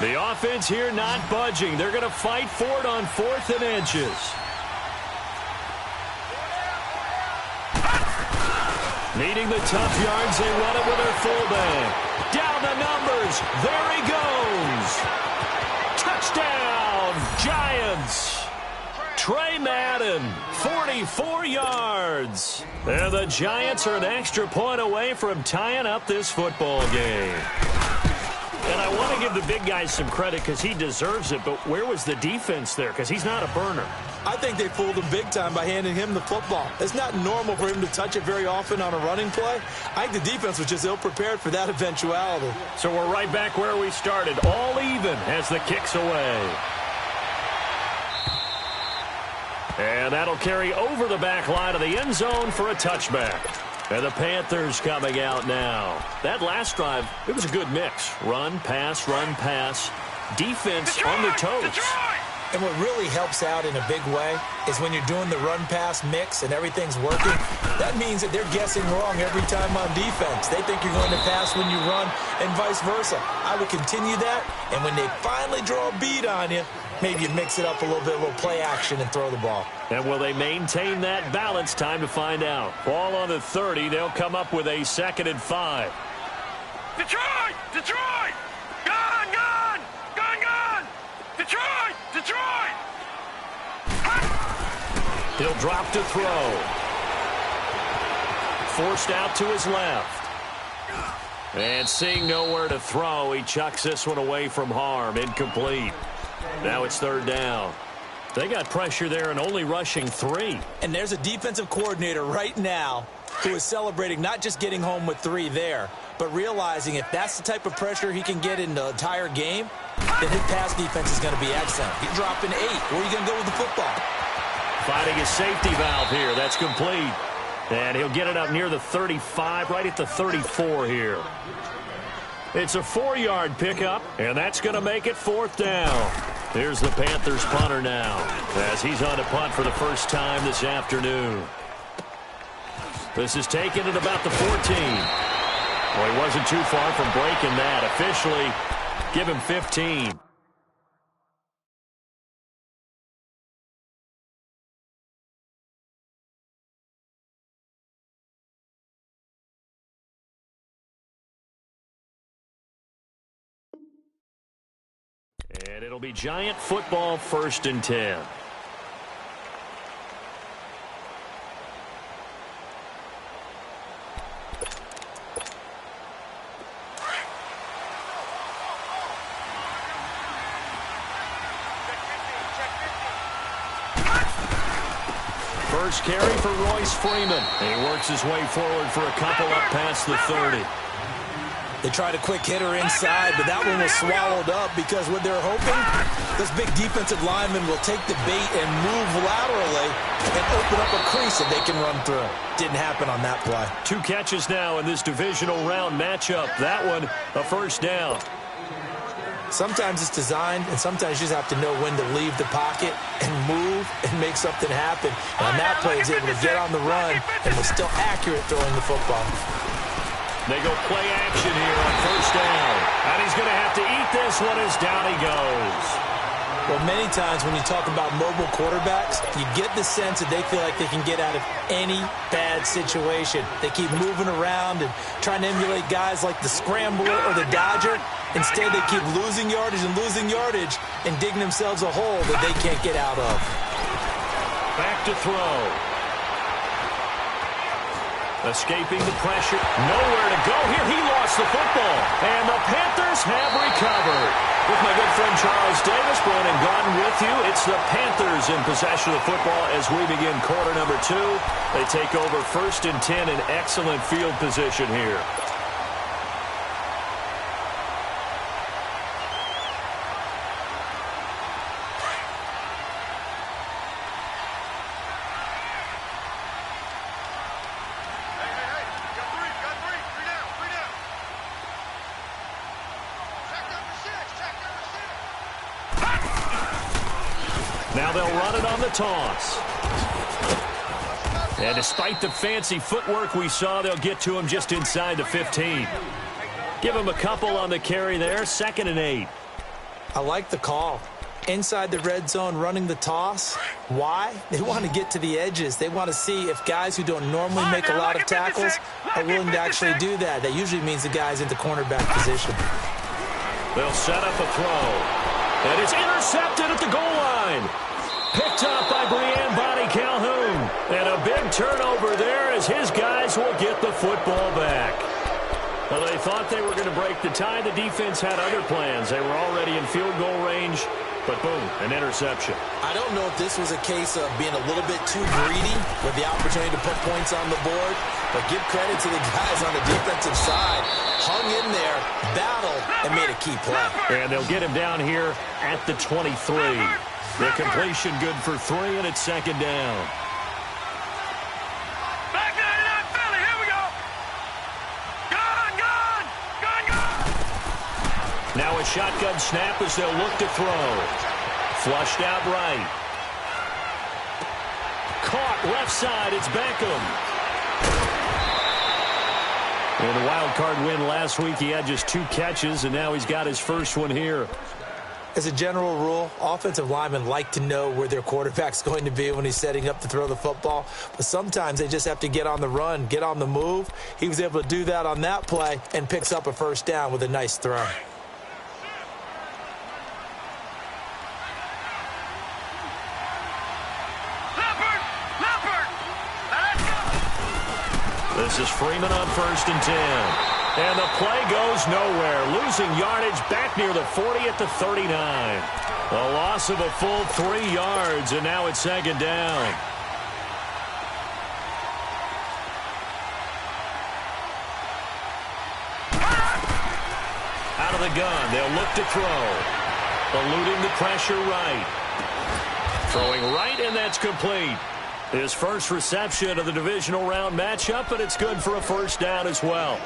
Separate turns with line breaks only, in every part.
The offense here not budging. They're going to fight for it on 4th and inches. Needing the tough yards, they run it with their fullback. Down the numbers. There he goes. Touchdown, Giants. Trey Madden, 44 yards. And the Giants are an extra point away from tying up this football game. And I want to give the big guy some credit because he deserves it, but where was the defense there? Because he's not a burner.
I think they fooled him big time by handing him the football. It's not normal for him to touch it very often on a running play. I think the defense was just ill-prepared for that eventuality.
So we're right back where we started, all even as the kick's away. And that'll carry over the back line of the end zone for a touchback. And the Panthers coming out now. That last drive, it was a good mix. Run, pass, defense on their toes.
And what really helps out in a big way is when you're doing the run-pass mix and everything's working, that means that they're guessing wrong every time on defense. They think you're going to pass when you run and vice versa. I would continue that, and when they finally draw a bead on you, maybe you mix it up a little bit, a little play action and throw the ball.
And will they maintain that balance? Time to find out. Ball on the 30. They'll come up with a 2nd and 5.
Detroit! Detroit! Gone! Detroit!
He'll drop to throw. Forced out to his left. And seeing nowhere to throw, he chucks this one away from harm. Incomplete. Now it's 3rd down. They got pressure there and only rushing 3.
And there's a defensive coordinator right now who is celebrating not just getting home with 3 there, but realizing if that's the type of pressure he can get in the entire game, then his pass defense is going to be excellent. He's dropping 8. Where are you going to go with the football?
Finding his safety valve here. That's complete. And he'll get it up near the 35, right at the 34 here. It's a 4-yard pickup, and that's going to make it 4th down. Here's the Panthers punter now, as he's on to punt for the first time this afternoon. This is taken at about the 14. Well, he wasn't too far from breaking that. Officially, give him 15. And it'll be Giant football, 1st and 10. First carry for Royce Freeman. He works his way forward for a couple up past the 30.
They tried a quick hitter inside, but that one was swallowed up because what they're hoping, this big defensive lineman will take the bait and move laterally and open up a crease that they can run through. Didn't happen on that play.
2 catches now in this divisional round matchup. That one, a 1st down.
Sometimes it's designed, and sometimes you just have to know when to leave the pocket and move and make something happen. And on that play, he's able to get on the run and was still accurate throwing the football.
They go play action here on 1st down. And he's going to have to eat this one as down he goes.
Well, many times when you talk about mobile quarterbacks, you get the sense that they feel like they can get out of any bad situation. They keep moving around and trying to emulate guys like the Scrambler or the Dodger. Instead, they keep losing yardage and digging themselves a hole that they can't get out of.
Back to throw. Escaping the pressure. Nowhere to go here. He lost the football. And the Panthers have recovered. With my good friend Charles Davis, Brandon Gordon with you. It's the Panthers in possession of the football as we begin quarter number 2. They take over 1st and 10 in excellent field position here. Now they'll run it on the toss. And despite the fancy footwork we saw, they'll get to him just inside the 15. Give him a couple on the carry there, 2nd and 8.
I like the call. Inside the red zone, running the toss. Why? They want to get to the edges. They want to see if guys who don't normally make a lot of tackles are willing to actually do that. That usually means the guy's in the cornerback position.
They'll set up a throw. And it's intercepted at the goal line. Picked up by Brian Calhoun. And a big turnover there as his guys will get the football back. Well, they thought they were going to break the tie. The defense had other plans. They were already in field goal range. But boom, an interception.
I don't know if this was a case of being a little bit too greedy with the opportunity to put points on the board, but give credit to the guys on the defensive side. Hung in there, battled, and made a key play.
And they'll get him down here at the 23. The completion good for 3, and it's second down.
Back 99 Philly, here we go. Gone.
Now a shotgun snap as they'll look to throw. Flushed out right. Caught left side. It's Beckham. In the wild card win last week, he had just 2 catches, and now he's got his first one here.
As a general rule, offensive linemen like to know where their quarterback's going to be when he's setting up to throw the football. But sometimes they just have to get on the run, get on the move. He was able to do that on that play and picks up a first down with a nice throw.
This is Freeman on 1st and 10. And the play goes nowhere. Losing yardage back near the 40 at the 39. A loss of a full 3 yards, and now it's second down. Out of the gun, they'll look to throw. Eluding the pressure right. Throwing right, and that's complete. His first reception of the divisional round matchup, and it's good for a first down as well.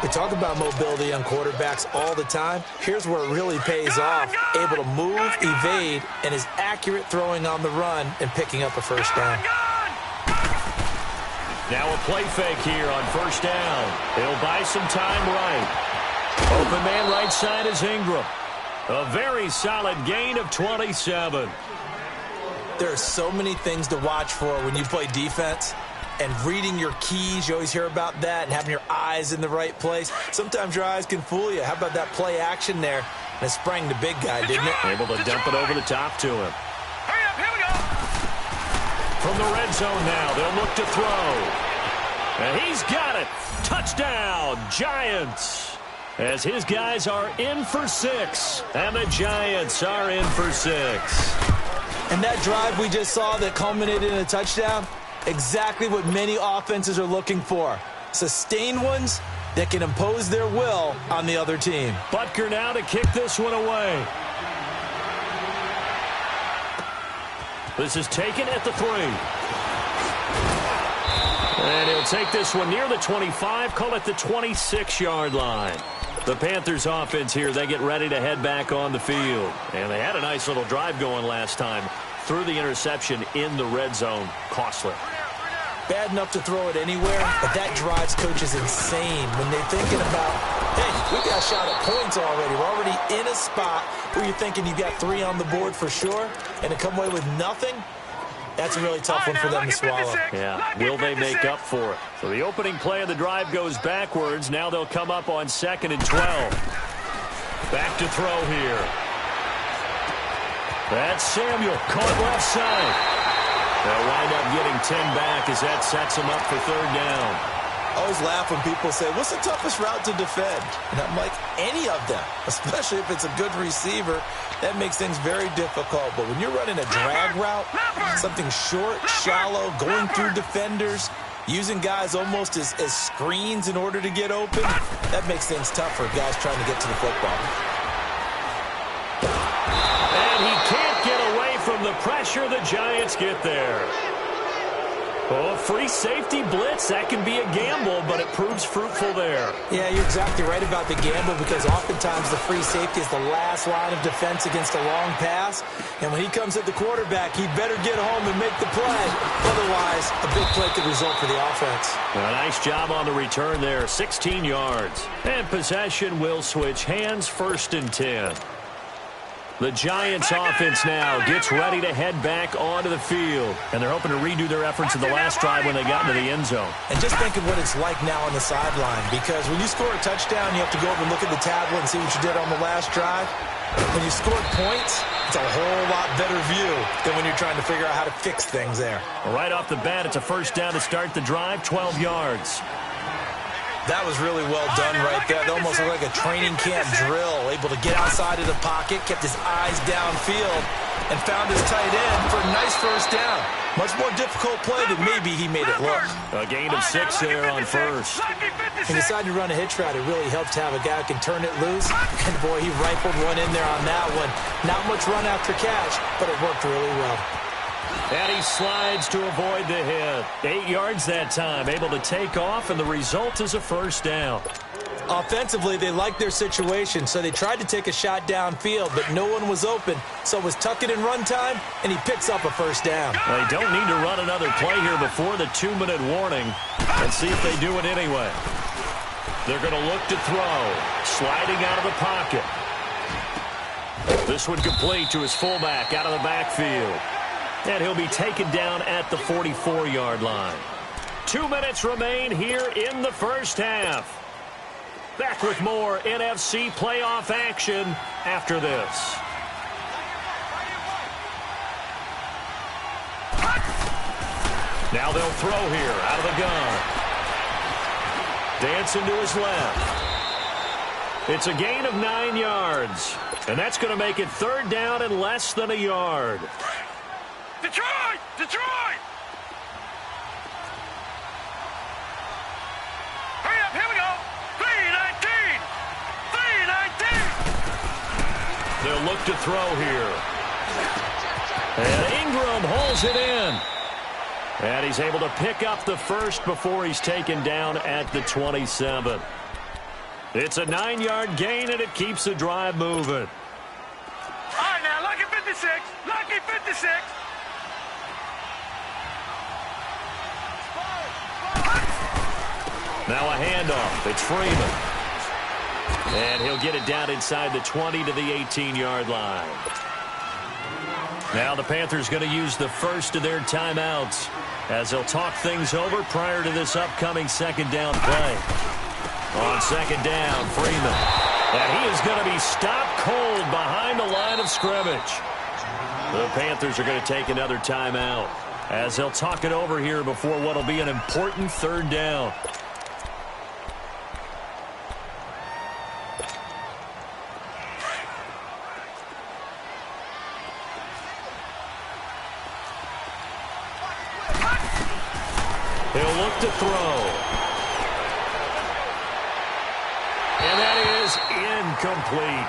We talk about mobility on quarterbacks all the time. Here's where it really pays off. Able to move, evade, and is accurate throwing on the run and picking up a first down.
Now a play fake here on first down. He'll buy some time right. Open man right side is Ingram. A very solid gain of 27.
There are so many things to watch for when you play defense. And reading your keys, you always hear about that, and having your eyes in the right place. Sometimes your eyes can fool you. How about that play action there? And it sprang the big guy, didn't it?
Able to dump it over the top to him.
Hurry up, here we go.
From the red zone now, they'll look to throw. And he's got it. Touchdown, Giants. As his guys are in for 6. And the Giants are in for 6.
And that drive we just saw that culminated in a touchdown, exactly what many offenses are looking for. Sustained ones that can impose their will on the other team.
Butker now to kick this one away. This is taken at the 3. And he'll take this one near the 25, call it the 26-yard line. The Panthers offense here, they get ready to head back on the field. And they had a nice little drive going last time. Through the interception in the red zone. Costly.
Bad enough to throw it anywhere, but that drives coaches insane when they're thinking about, hey, we got a shot at points already. We're already in a spot where you're thinking you got 3 on the board for sure, and to come away with nothing, that's a really tough one for them to swallow.
Yeah, will they make up for it? So the opening play of the drive goes backwards. Now they'll come up on 2nd and 12. Back to throw here. That's Samuel, caught left side. They'll wind up getting 10 back as that sets them up for 3rd down.
I always laugh when people say, what's the toughest route to defend? And I'm like, any of them, especially if it's a good receiver. That makes things very difficult. But when you're running a drag route, something short, shallow, going through defenders, using guys almost as screens in order to get open, that makes things tough for guys trying to get to the football.
He can't get away from the pressure. The Giants get there. Oh, free safety blitz. That can be a gamble, but it proves fruitful there.
Yeah, you're exactly right about the gamble because oftentimes the free safety is the last line of defense against a long pass. And when he comes at the quarterback, he better get home and make the play. Otherwise, a big play could result for the offense.
A nice job on the return there. 16 yards. And possession will switch hands. 1st and 10. The Giants offense now gets ready to head back onto the field. And they're hoping to redo their efforts in the last drive when they got into the end zone.
And just think of what it's like now on the sideline. Because when you score a touchdown, you have to go over and look at the tablet and see what you did on the last drive. When you scored points, it's a whole lot better view than when you're trying to figure out how to fix things there.
Right off the bat, it's a first down to start the drive, 12 yards.
That was really well done right there. That almost looked like a training camp drill. Able to get outside of the pocket, kept his eyes downfield, and found his tight end for a nice first down. Much more difficult play than maybe he made it look.
A gain of 6 there on first.
He decided to run a hitch route. It really helped to have a guy who can turn it loose. And, boy, he rifled one in there on that one. Not much run after catch, but it worked really well.
And he slides to avoid the hit. 8 yards that time, able to take off, and the result is a first down.
Offensively, they liked their situation, so they tried to take a shot downfield, but no one was open. So it was tuck it in run time, and he picks up a first down.
They don't need to run another play here before the 2-minute warning. Let's see if they do it anyway. They're going to look to throw. Sliding out of the pocket. This one complete to his fullback out of the backfield. And he'll be taken down at the 44-yard line. 2 minutes remain here in the first half. Back with more NFC playoff action after this. Now they'll throw here out of the gun. Dancing to his left. It's a gain of 9 yards. And that's going to make it third down and less than a yard.
Detroit! Detroit! Hurry up, here we go! 3-19! 3-19!
They'll look to throw here. And Ingram holds it in. And he's able to pick up the first before he's taken down at the 27. It's a 9-yard gain, and it keeps the drive moving.
All right, now, lucky 56. Lucky 56.
Now a handoff. It's Freeman. And he'll get it down inside the 20 to the 18-yard line. Now the Panthers going to use the first of their timeouts as they'll talk things over prior to this upcoming second down play. On second down, Freeman. And he is going to be stopped cold behind the line of scrimmage. The Panthers are going to take another timeout as they'll talk it over here before what will be an important third down. He'll look to throw. And that is incomplete.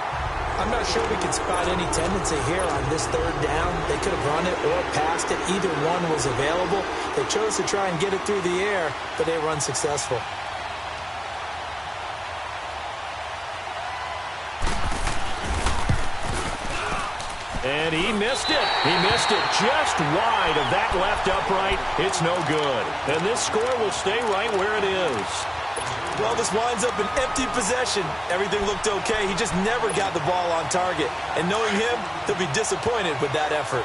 I'm not sure we can spot any tendency here on this third down. They could have run it or passed it. Either one was available. They chose to try and get it through the air, but they were unsuccessful.
And he missed it. He missed it just wide of that left upright. It's no good. And this score will stay right where it is.
Well, this winds up an empty possession. Everything looked okay. He just never got the ball on target. And knowing him, he'll be disappointed with that effort.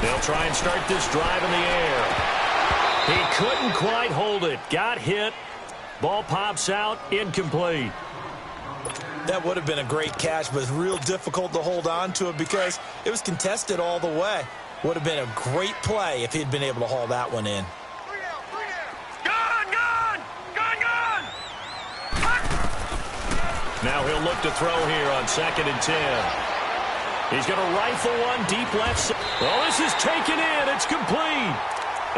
They'll try and start this drive in the air. He couldn't quite hold it. Got hit. Ball pops out, incomplete.
That would have been a great catch, but it's real difficult to hold on to it because it was contested all the way. Would have been a great play if he'd been able to haul that one in.
Gone, gone! Gone, gone!
Now he'll look to throw here on 2nd and 10. He's going to rifle one deep left side. Well, this is taken in. It's complete.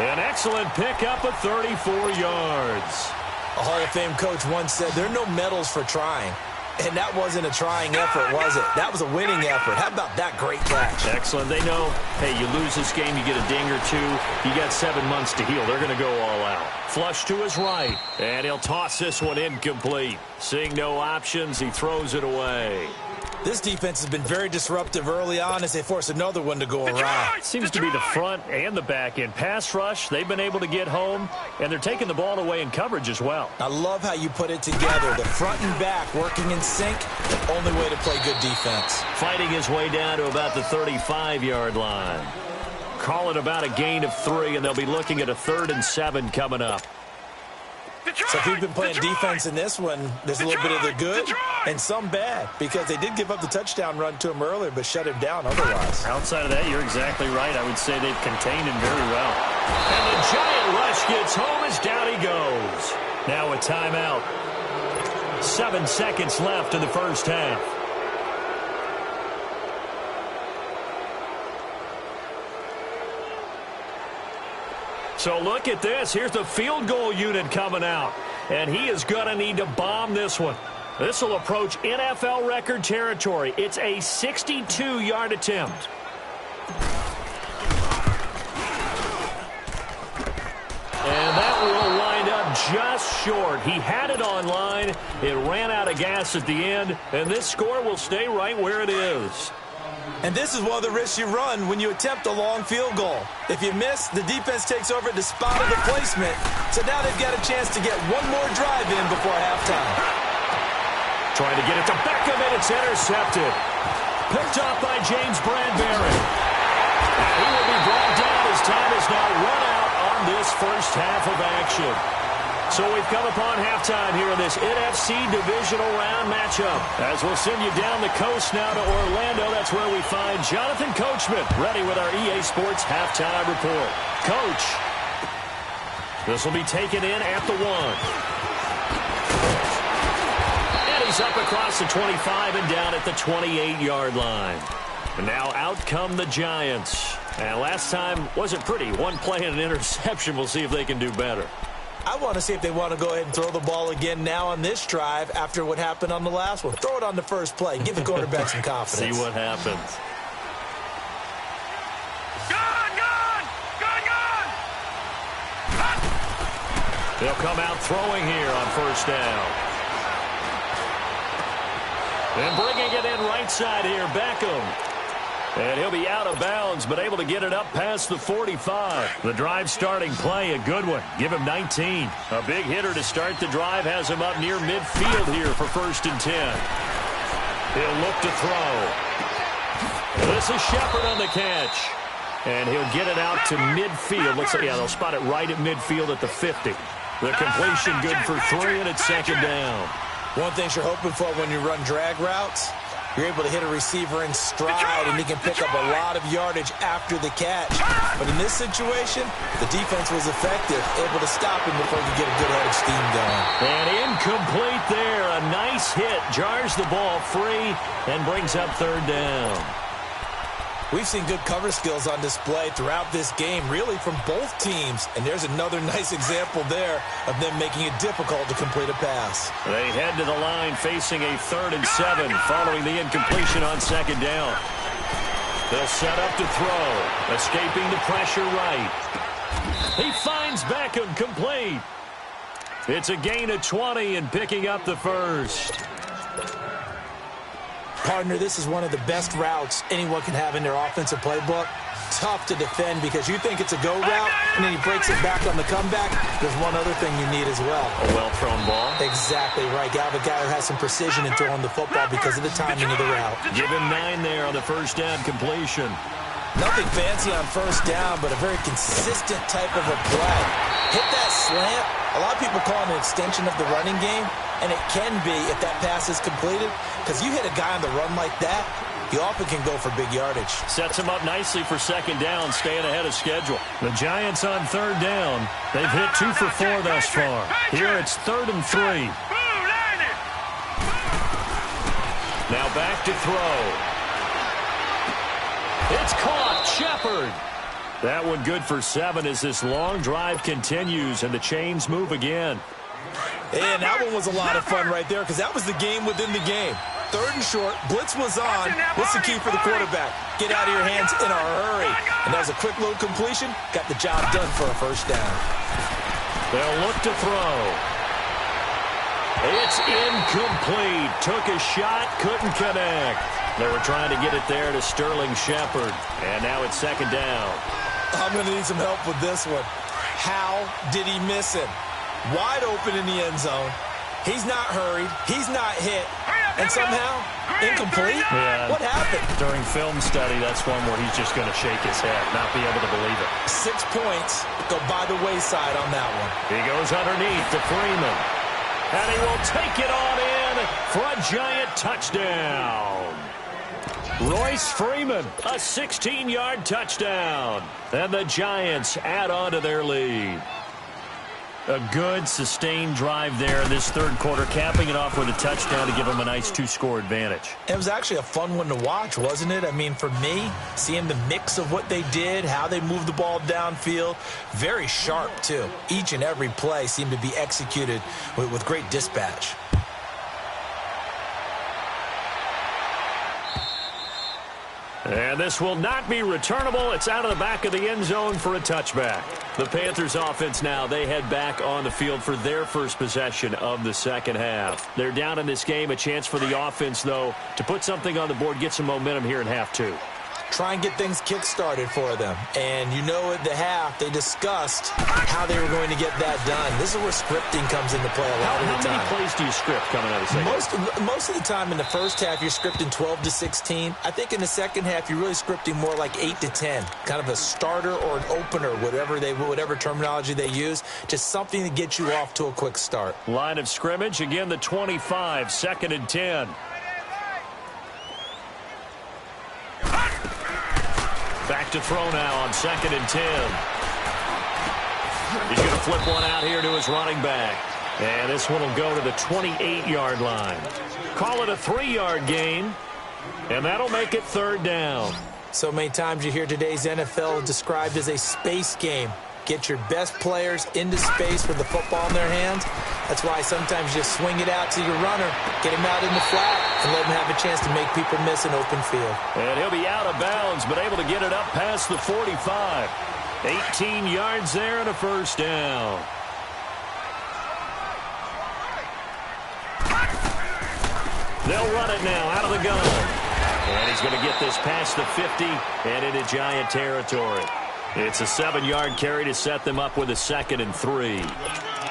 An excellent pickup of 34 yards.
A Hall of Fame coach once said, there are no medals for trying. And that wasn't a trying effort, was it? That was a winning effort. How about that great catch?
Excellent. They know, hey, you lose this game, you get a ding or two. You got 7 months to heal. They're going to go all out. Flush to his right. And he'll toss this one incomplete. Seeing no options, he throws it away.
This defense has been very disruptive early on as they force another one to go awry.
Seems to be the front and the back end. Pass rush, they've been able to get home, and they're taking the ball away in coverage as well.
I love how you put it together. The front and back working in sync, the only way to play good defense.
Fighting his way down to about the 35-yard line. Call it about a gain of 3, and they'll be looking at a 3rd and 7 coming up.
So if you've been playing defense in this one, there's a little bit of the good and some bad, because they did give up the touchdown run to him earlier but shut him down otherwise.
Outside of that, you're exactly right. I would say they've contained him very well. And the giant rush gets home as down he goes. Now a timeout. 7 seconds left in the first half. So look at this. Here's the field goal unit coming out. And he is going to need to bomb this one. This will approach NFL record territory. It's a 62-yard attempt. And that will wind up just short. He had it on line. It ran out of gas at the end. And this score will stay right where it is.
And this is one of the risks you run when you attempt a long field goal. If you miss, the defense takes over at the spot of the placement. So now they've got a chance to get one more drive in before halftime.
Trying to get it to Beckham, and it's intercepted. Picked off by James Bradbury. He will be brought down as time is now run out on this first half of action. So we've come upon halftime here in this NFC Divisional Round matchup. As we'll send you down the coast now to Orlando, that's where we find Jonathan Coachman ready with our EA Sports Halftime Report. Coach, this will be taken in at the 1. And he's up across the 25 and down at the 28-yard line. And now out come the Giants. And last time wasn't pretty. One play and an interception. We'll see if they can do better.
I want to see if they want to go ahead and throw the ball again now on this drive after what happened on the last one. Throw it on the first play. Give the quarterback some confidence.
See what happens. They'll come out throwing here on first down. And bringing it in right side here, Beckham. And he'll be out of bounds, but able to get it up past the 45. The drive starting play, a good one. Give him 19. A big hitter to start the drive has him up near midfield here for 1st and 10. He'll look to throw. This is Shepard on the catch. And he'll get it out to midfield. Looks like, yeah, they'll spot it right at midfield at the 50. The completion good for 3, and it's 2nd down.
One thing you're hoping for when you run drag routes, you're able to hit a receiver in stride, and he can pick up a lot of yardage after the catch. But in this situation, the defense was effective, able to stop him before he could get a good head of steam going.
And incomplete there. A nice hit. Jars the ball free and brings up 3rd down.
We've seen good cover skills on display throughout this game, really from both teams. And there's another nice example there of them making it difficult to complete a pass.
They head to the line facing a 3rd and 7 following the incompletion on 2nd down. They'll set up to throw. Escaping the pressure right. He finds Beckham complete. It's a gain of 20 and picking up the 1st.
Partner, this is one of the best routes anyone can have in their offensive playbook. Tough to defend because you think it's a go route, and then he breaks it back on the comeback. There's one other thing you need as well.
A well-thrown ball.
Exactly right. You have a guy who has some precision in throwing the football because of the timing of the route.
Give him 9 there on the 1st down completion.
Nothing fancy on 1st down, but a very consistent type of a play. Hit that slant. A lot of people call it an extension of the running game, and it can be if that pass is completed, because you hit a guy on the run like that, you often can go for big yardage.
Sets him up nicely for 2nd down, staying ahead of schedule. The Giants on 3rd down. They've hit 2 for 4 thus far. Here it's 3rd and 3. Now back to throw. It's caught. Shepard. That one good for 7 as this long drive continues and the chains move again.
And that one was a lot of fun right there because that was the game within the game. 3rd and short, blitz was on. What's the key for the quarterback? Get out of your hands in a hurry. And that was a quick little completion. Got the job done for a 1st down.
They'll look to throw. It's incomplete. Took a shot, couldn't connect. They were trying to get it there to Sterling Shepard. And now it's second down.
I'm going to need some help with this one. How did he miss him? Wide open in the end zone. He's not hurried. He's not hit. And somehow, incomplete?
Yeah.
What happened?
During film study, that's one where he's just going to shake his head, not be able to believe it.
6 points go by the wayside on that one.
He goes underneath to Freeman. And he will take it on in for a giant touchdown. Royce Freeman, a 16-yard touchdown. And the Giants add on to their lead. A good, sustained drive there in this third quarter, capping it off with a touchdown to give them a nice 2-score advantage.
It was actually a fun one to watch, wasn't it? I mean, for me, seeing the mix of what they did, how they moved the ball downfield, very sharp, too. Each and every play seemed to be executed with great dispatch.
And this will not be returnable. It's out of the back of the end zone for a touchback. The Panthers offense now, they head back on the field for their first possession of the second half. They're down in this game. A chance for the offense, though, to put something on the board, get some momentum here in half two.
Try and get things kick-started for them. And you know at the half, they discussed how they were going to get that done. This is where scripting comes into play a lot of the time.
How many plays do you script coming out of the second half?
Most of the time in the first half, you're scripting 12 to 16. I think in the second half, you're really scripting more like 8 to 10. Kind of a starter or an opener, whatever terminology they use. Just something to get you off to a quick start.
Line of scrimmage, again the 25, 2nd and 10. Back to throw now on 2nd and 10. He's going to flip one out here to his running back. And this one will go to the 28-yard line. Call it a 3-yard gain. And that'll make it 3rd down.
So many times you hear today's NFL described as a space game. Get your best players into space with the football in their hands. That's why sometimes you just swing it out to your runner, get him out in the flat, and let him have a chance to make people miss an open field.
And he'll be out of bounds, but able to get it up past the 45. 18 yards there and a 1st down. They'll run it now out of the gun. And he's going to get this past the 50 and into Giant territory. It's a 7-yard carry to set them up with a 2nd and 3.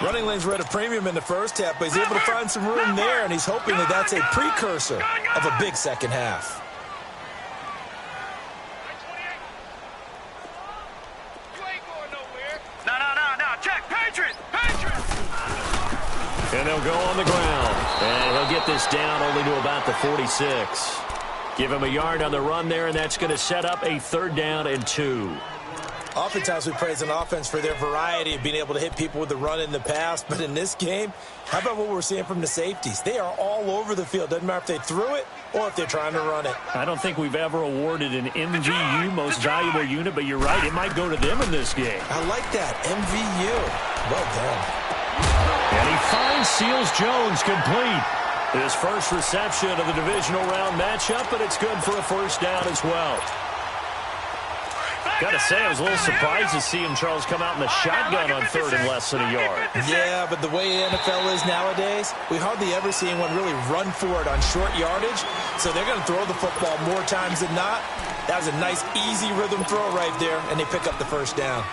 Running lanes were at a premium in the first half, but he's able to find some room there, and he's hoping that that's a precursor of a big second half.
No. Check. Patriots.
And they'll go on the ground. And he'll get this down only to about the 46. Give him a yard on the run there, and that's going to set up a 3rd down and 2.
Oftentimes we praise an offense for their variety of being able to hit people with the run in the pass, but in this game, how about what we're seeing from the safeties? They are all over the field. Doesn't matter if they threw it or if they're trying to run it.
I don't think we've ever awarded an MVU, most valuable unit, but you're right, it might go to them in this game.
I like that, MVU. Well done.
And he finds Seals Jones complete. His first reception of the divisional round matchup, but it's good for a 1st down as well. Got to say, I was a little surprised to see him, Charles, come out in the shotgun on 3rd and less than a yard.
Yeah, but the way the NFL is nowadays, we hardly ever see anyone really run for it on short yardage. So they're going to throw the football more times than not. That was a nice, easy rhythm throw right there, and they pick up the 1st down.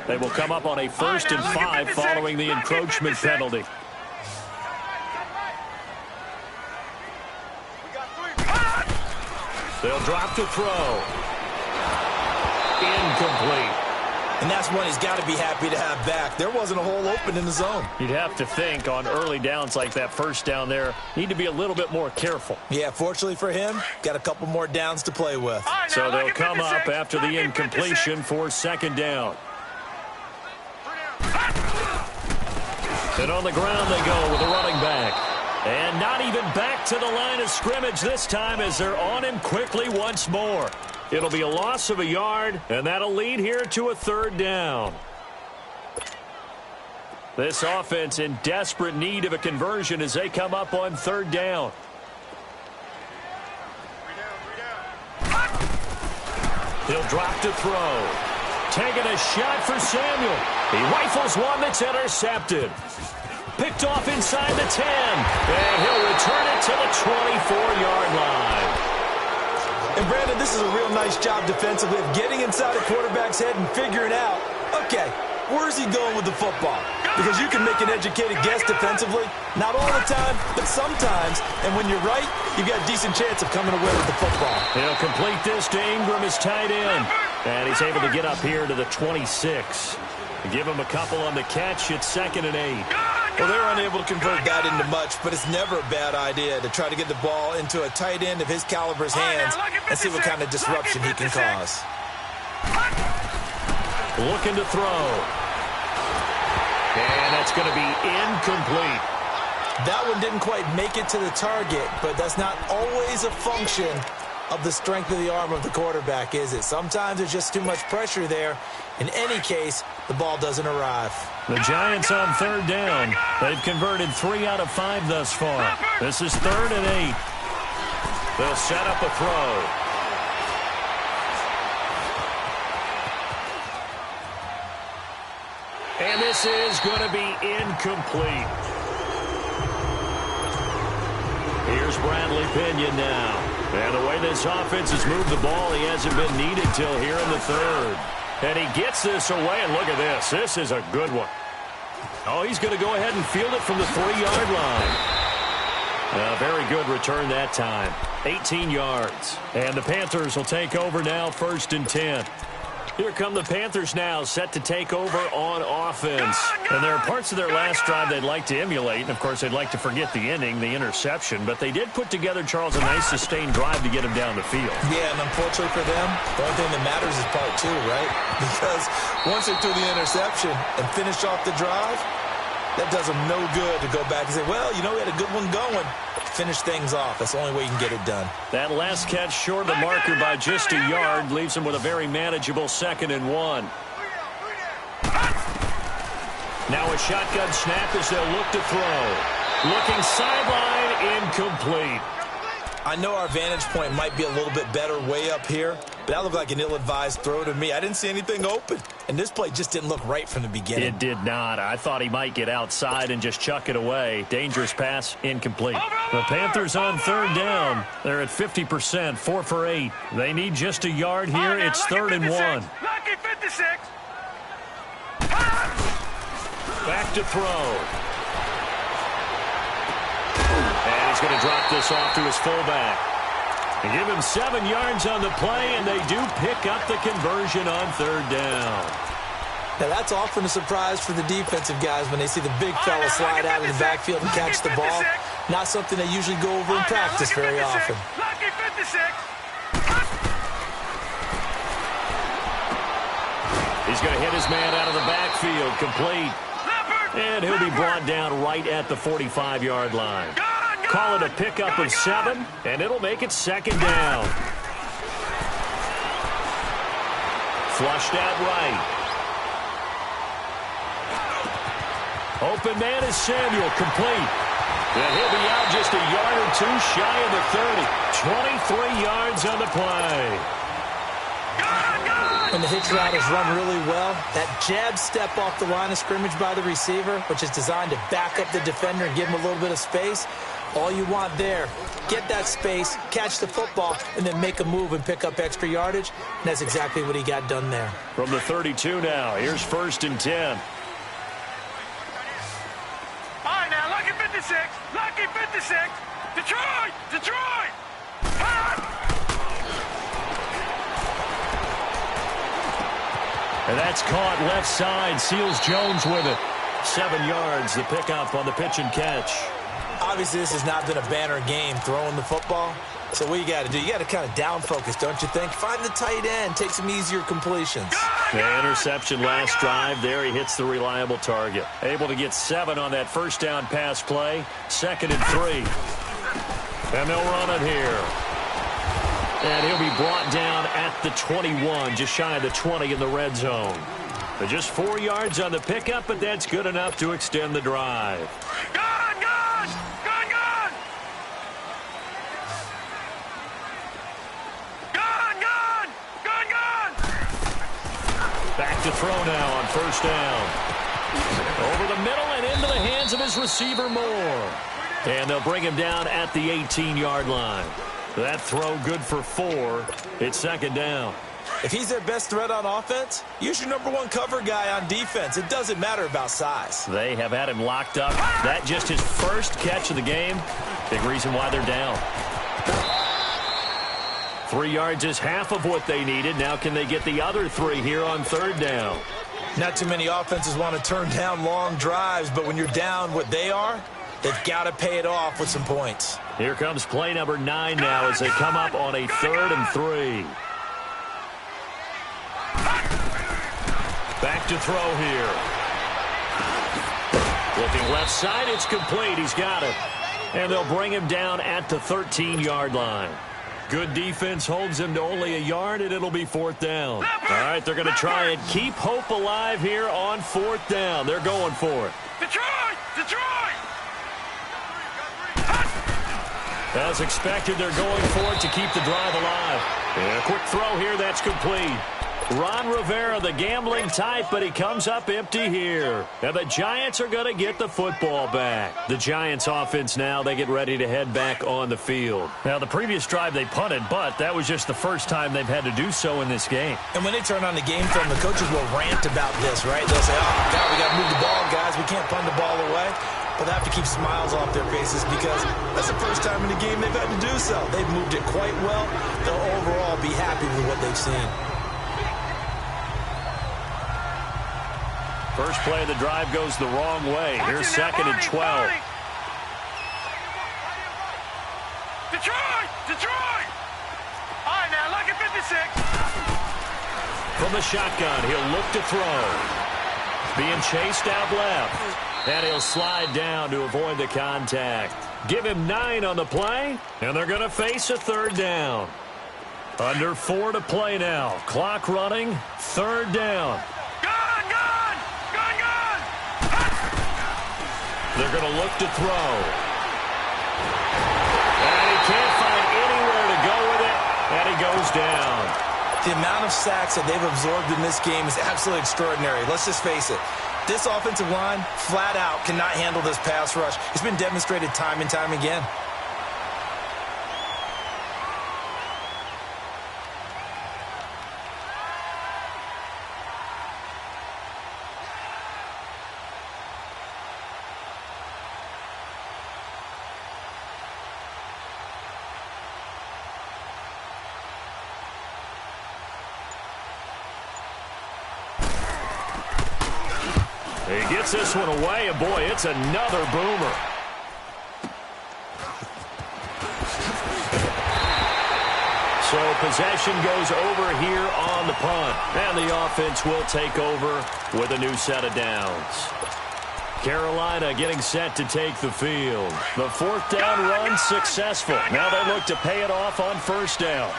They will come up on a 1st and 5 following the encroachment penalty. They'll drop to throw. Incomplete.
And that's one he's got to be happy to have back. There wasn't a hole open in the zone.
You'd have to think on early downs like that 1st down there, need to be a little bit more careful.
Yeah, fortunately for him, got a couple more downs to play with.
So they'll come up after the incompletion for 2nd down. And on the ground they go with a running back. And not even back to the line of scrimmage this time as they're on him quickly once more. It'll be a loss of a yard, and that'll lead here to a 3rd down. This offense in desperate need of a conversion as they come up on 3rd down. He'll drop to throw. Taking a shot for Samuel. He rifles one that's intercepted. Picked off inside the 10. And he'll return it to the 24-yard line.
And, Brandon, this is a real nice job defensively of getting inside a quarterback's head and figuring out, okay, where's he going with the football? Because you can make an educated guess defensively. Not all the time, but sometimes. And when you're right, you've got a decent chance of coming away with the football.
He'll complete this to Ingram as tight end. And he's able to get up here to the 26. Give him a couple on the catch. It's 2nd and 8.
Well, they're unable to convert that into much, but it's never a bad idea to try to get the ball into a tight end of his caliber's hands and see what kind of disruption he can cause.
Looking to throw. And that's going to be incomplete.
That one didn't quite make it to the target, but that's not always a function of the strength of the arm of the quarterback, is it? Sometimes there's just too much pressure there. In any case, the ball doesn't arrive.
The Giants on 3rd down. They've converted 3 out of 5 thus far. This is 3rd and 8. They'll set up a throw. And this is going to be incomplete. Here's Bradley Pinion now. And the way this offense has moved the ball, he hasn't been needed till here in the 3rd. And he gets this away, and look at this. This is a good one. Oh, he's going to go ahead and field it from the 3-yard line. A very good return that time. 18 yards. And the Panthers will take over now, 1st and 10. Here come the Panthers now, set to take over on offense. And there are parts of their last drive they'd like to emulate. And, of course, they'd like to forget the ending, the interception. But they did put together, Charles, a nice sustained drive to get him down the field. Yeah, and unfortunately for them, the only thing that matters is part 2, right? Because once they threw the interception and finished off the drive, that does them no good to go back and say, well, you know, we had a good one going. Finish things off. That's the only way you can get it done. That last catch short of the marker by just a yard leaves him with a very manageable 2nd and 1. Now a shotgun snap as they'll look to throw. Looking sideline, incomplete. I know our vantage point might be a little bit better way up here, but that looked like an ill-advised throw to me. I didn't see anything open, and this play just didn't look right from the beginning. It did not. I thought he might get outside and just chuck it away. Dangerous pass, incomplete. The Panthers on 3rd down. They're at 50%, 4 for 8. They need just a yard here. It's 3rd and 1.
Lucky 56.
Back to throw. And he's going to drop this off to his fullback. They give him 7 yards on the play, and they do pick up the conversion on 3rd down. Now, that's often a surprise for the defensive guys when they see the big fella slide out of the backfield and catch the ball. Not something they usually go over in practice very often.
Lucky 56.
He's going to hit his man out of the backfield, complete. And he'll be brought down right at the 45-yard line. Call it a pickup of 7, and it'll make it 2nd down. Flushed out right. Open man is Samuel, complete. And he'll be out just a yard or 2 shy of the 30. 23 yards on the play.
And the hitch route is run really well. That jab step off the line of scrimmage by the receiver, which is designed to back up the defender and give him a little bit of space. All you want there, get that space, catch the football, and then make a move and pick up extra yardage. And that's exactly what he got done there.
From the 32 now, here's 1st and 10.
All right, now, lucky 56. Lucky 56. Detroit! Detroit!
And that's caught left side. Seals Jones with it. 7 yards, the pickup on the pitch and catch.
Obviously, this has not been a banner game throwing the football. So what you got to do, you got to kind of down focus, don't you think? Find the tight end, take some easier completions.
The interception last drive there. He hits the reliable target. Able to get 7 on that 1st down pass play. 2nd and 3. And they'll run it here. And he'll be brought down at the 21, just shy of the 20 in the red zone. But just 4 yards on the pickup, but that's good enough to extend the drive.
Gone, gone! Gone, gone! Gone, gone! Gone, gone!
to throw now on first down. Over the middle and into the hands of his receiver, Moore. And they'll bring him down at the 18-yard line. That throw good for 4. It's second down.
If he's their best threat on offense, use your number one cover guy on defense. It doesn't matter about size.
They have had him locked up. That just his first catch of the game. Big reason why they're down. 3 yards is half of what they needed. Now can they get the other 3 here on third down?
Not too many offenses want to turn down long drives, but when you're down what they are, they've got to pay it off with some points.
Here comes play number 9 now as they come up on a 3rd and 3. Back to throw here. Looking left side, it's complete. He's got it. And they'll bring him down at the 13-yard line. Good defense holds him to only a yard, and it'll be 4th down. All right, they're going to try and keep hope alive here on 4th down. They're going for it.
Detroit! Detroit!
As expected, they're going for it to keep the drive alive. And a quick throw here, that's complete. Ron Rivera, the gambling type, but he comes up empty here. And the Giants are going to get the football back. The Giants offense now, they get ready to head back on the field. Now, the previous drive they punted, but that was just the first time they've had to do so in this game.
And when they turn on the game film, the coaches will rant about this, right? They'll say, oh, God, we got to move the ball, guys. We can't punt the ball away. But they have to keep smiles off their faces because that's the first time in the game they've had to do so. They've moved it quite well. They'll overall be happy with what they've seen.
First play of the drive goes the wrong way. Here's 2nd and 12.
Detroit! Detroit! All right, now, look at 56.
From the shotgun, he'll look to throw. Being chased out left. And he'll slide down to avoid the contact. Give him 9 on the play, and they're going to face a 3rd down. Under 4 to play now. Clock running, 3rd down. They're going to look to throw. And he can't find anywhere to go with it, and he goes down.
The amount of sacks that they've absorbed in this game is absolutely extraordinary. Let's just face it. This offensive line, flat out, cannot handle this pass rush. It's been demonstrated time and time again.
He gets this one away, and boy, it's another boomer. So possession goes over here on the punt, and the offense will take over with a new set of downs. Carolina getting set to take the field. The 4th down run successful. Now they look to pay it off on 1st down.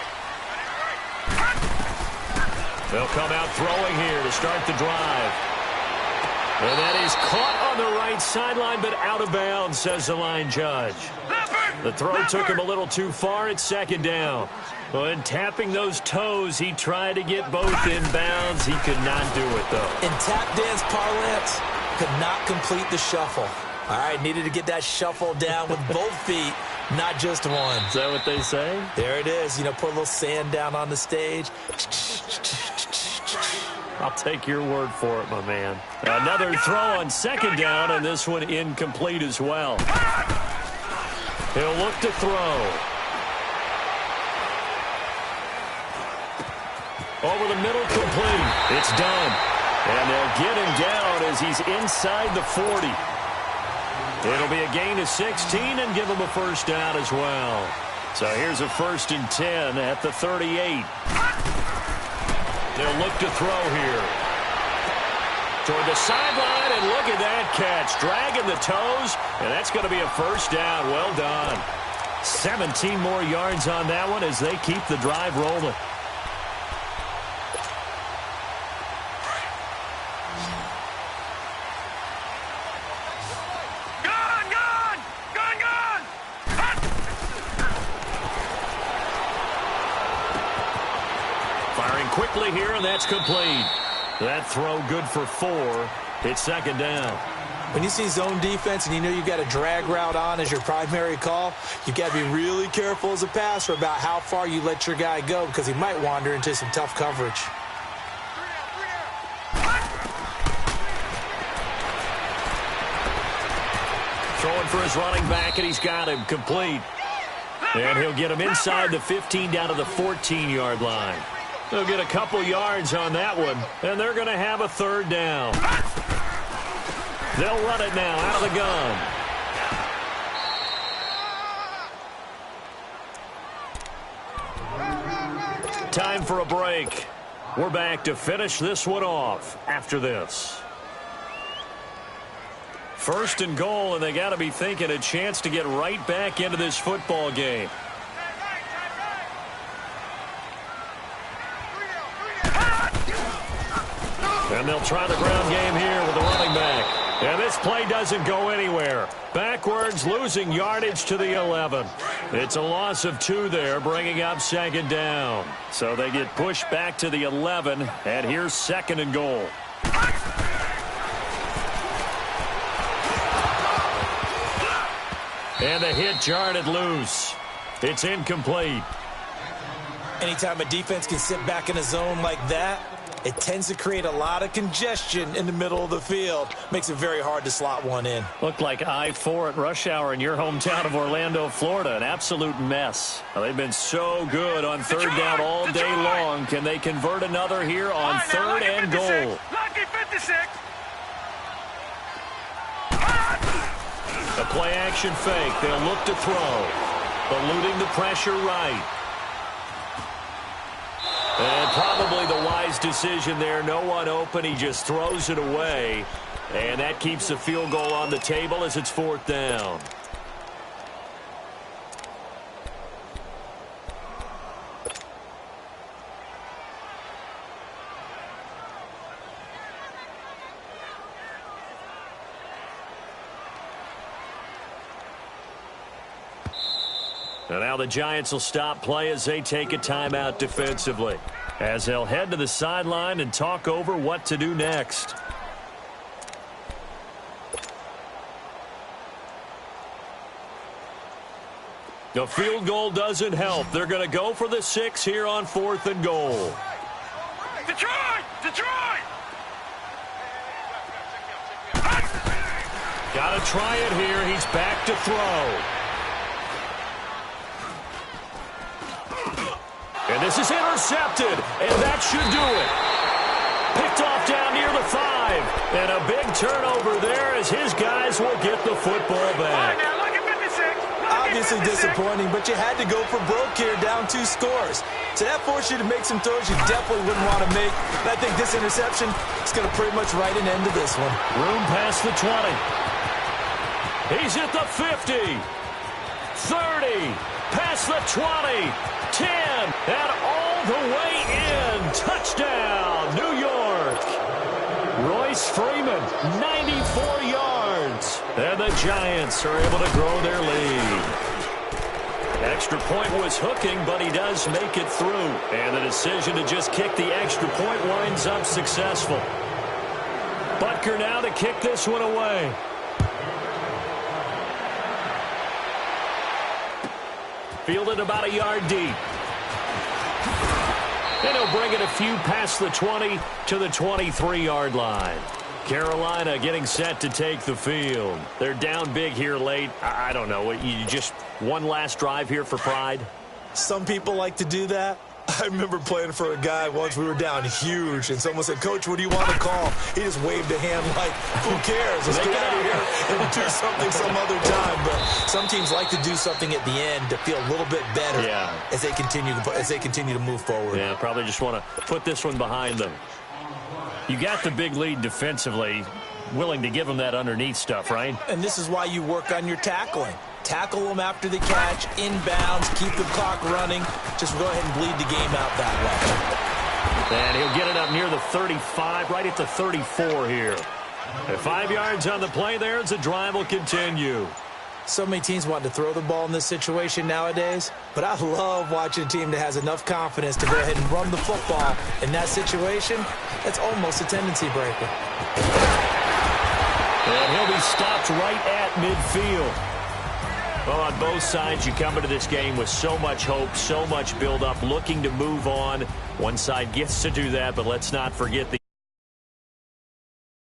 They'll come out throwing here to start the drive. And that is caught on the right sideline, but out of bounds, says the line judge. The throw took him a little too far. It's 2nd down. When tapping those toes, he tried to get both in bounds. He could not do it, though.
In tap dance parlance, could not complete the shuffle. All right, needed to get that shuffle down with both feet, not just one.
Is that what they say?
There it is. You know, put a little sand down on the stage.
I'll take your word for it, my man. Another throw on 2nd down, and this one incomplete as well. He'll look to throw. Over the middle, complete. It's done. And they'll get him down as he's inside the 40. It'll be a gain of 16 and give him a 1st down as well. So here's a 1st and 10 at the 38. They'll look to throw here. Toward the sideline, and look at that catch. Dragging the toes, and that's going to be a 1st down. Well done. 17 more yards on that one as they keep the drive rolling. Quickly here, and that's complete. That throw good for 4. It's second down.
When you see zone defense and you know you've got a drag route on as your primary call, you've got to be really careful as a passer about how far you let your guy go because he might wander into some tough coverage.
Throwing for his running back, and he's got him complete. And he'll get him inside the 15 down to the 14-yard line. They'll get a couple yards on that one, and they're going to have a third down. They'll run it now out of the gun. Time for a break. We're back to finish this one off after this. First and goal, and they got to be thinking a chance to get right back into this football game. And they'll try the ground game here with the running back. And this play doesn't go anywhere. Backwards, losing yardage to the 11. It's a loss of 2 there, bringing up second down. So they get pushed back to the 11, and here's second and goal. And the hit jarred it loose. It's incomplete.
Anytime a defense can sit back in a zone like that, it tends to create a lot of congestion in the middle of the field. Makes it very hard to slot one in.
Looked like I-4 at rush hour in your hometown of Orlando, Florida. An absolute mess. Well, they've been so good on third down all day long. Can they convert another here on third and goal?
Lucky 56.
A play-action fake. They'll look to throw. Eluding the pressure right. And probably the wise decision there. No one open. He just throws it away. And that keeps the field goal on the table as it's fourth down. And now the Giants will stop play as they take a timeout defensively, as they'll head to the sideline and talk over what to do next. The field goal doesn't help. They're going to go for the 6 here on fourth and goal.
Detroit! Detroit!
Got to try it here. He's back to throw. And this is intercepted, and that should do it. Picked off down near the 5, and a big turnover there as his guys will get the football back.
Obviously disappointing, but you had to go for broke here, down 2 scores. So that forced you to make some throws you definitely wouldn't want to make. And I think this interception is going to pretty much write an end to this one.
Room past the 20. He's at the 50. 30. Past the 20. 10, and all the way in. Touchdown, New York. Royce Freeman, 94 yards. And the Giants are able to grow their lead. Extra point was hooking, but he does make it through. And the decision to just kick the extra point winds up successful. Butker now to kick this one away. Fielded about a yard deep. And he'll bring it a few past the 20 to the 23-yard line. Carolina getting set to take the field. They're down big here late. I don't know. You just one last drive here for pride?
Some people like to do that. I remember playing for a guy once. We were down huge, and someone said, "Coach, what do you want to call?" He just waved a hand like, "Who cares? Let's get out of here and do something some other time." But some teams like to do something at the end to feel a little bit better as they continue to move forward.
Yeah, probably just want to put this one behind them. You got the big lead defensively, willing to give them that underneath stuff, right?
And this is why you work on your tackling. Tackle them after the catch, inbounds, keep the clock running. Just go ahead and bleed the game out that way.
And he'll get it up near the 35, right at the 34 here. And 5 yards on the play there as the drive will continue.
So many teams want to throw the ball in this situation nowadays, but I love watching a team that has enough confidence to go ahead and run the football. In that situation, that's almost a tendency breaker.
And he'll be stopped right at midfield. Well, on both sides, you come into this game with so much hope, so much build-up, looking to move on. One side gets to do that, but let's not forget the